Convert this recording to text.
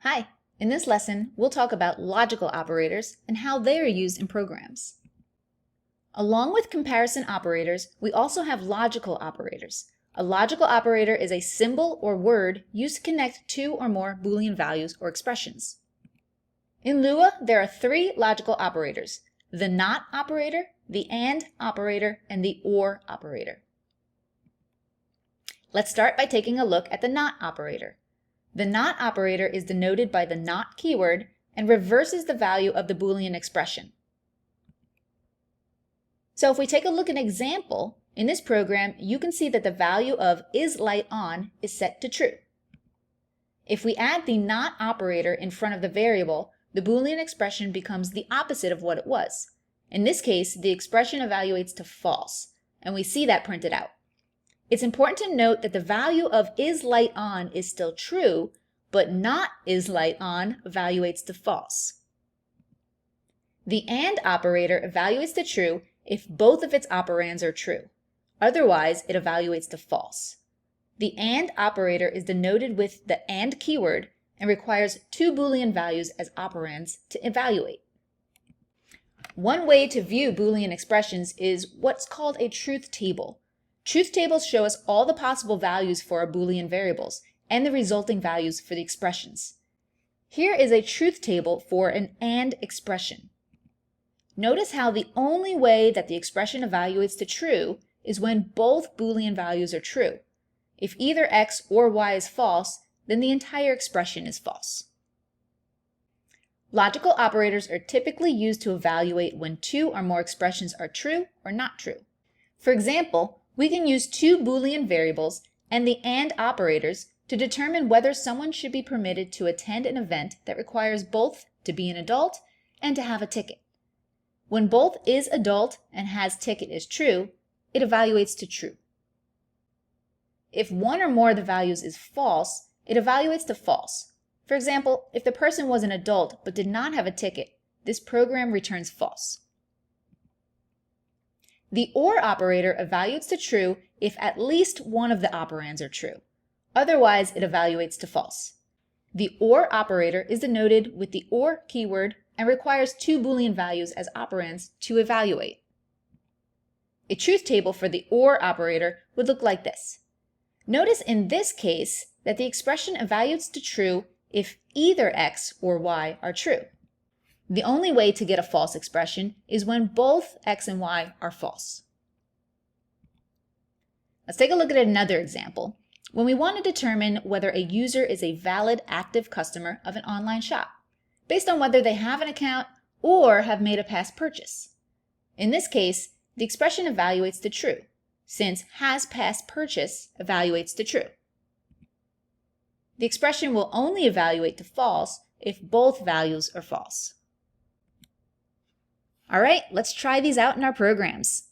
Hi, in this lesson, we'll talk about logical operators and how they are used in programs. Along with comparison operators, we also have logical operators. A logical operator is a symbol or word used to connect two or more Boolean values or expressions. In Lua, there are three logical operators: the not operator, the and operator, and the or operator. Let's start by taking a look at the not operator. The not operator is denoted by the not keyword and reverses the value of the Boolean expression. So if we take a look at an example, in this program, you can see that the value of isLightOn is set to true. If we add the not operator in front of the variable, the Boolean expression becomes the opposite of what it was. In this case, the expression evaluates to false, and we see that printed out. It's important to note that the value of isLightOn is still true, but not isLightOn evaluates to false. The AND operator evaluates to true if both of its operands are true. Otherwise, it evaluates to false. The AND operator is denoted with the AND keyword and requires two Boolean values as operands to evaluate. One way to view Boolean expressions is what's called a truth table. Truth tables show us all the possible values for our Boolean variables and the resulting values for the expressions. Here is a truth table for an AND expression. Notice how the only way that the expression evaluates to true is when both Boolean values are true. If either x or y is false, then the entire expression is false. Logical operators are typically used to evaluate when two or more expressions are true or not true. For example, we can use two Boolean variables and the AND operators to determine whether someone should be permitted to attend an event that requires both to be an adult and to have a ticket. When both is adult and has ticket is true, it evaluates to true. If one or more of the values is false, it evaluates to false. For example, if the person was an adult but did not have a ticket, this program returns false. The OR operator evaluates to true if at least one of the operands are true. Otherwise, it evaluates to false. The OR operator is denoted with the OR keyword and requires two Boolean values as operands to evaluate. A truth table for the OR operator would look like this. Notice in this case that the expression evaluates to true if either x or y are true. The only way to get a false expression is when both x and y are false. Let's take a look at another example. When we want to determine whether a user is a valid active customer of an online shop, based on whether they have an account or have made a past purchase. In this case, the expression evaluates to true, since has past purchase evaluates to true. The expression will only evaluate to false if both values are false. All right, let's try these out in our programs.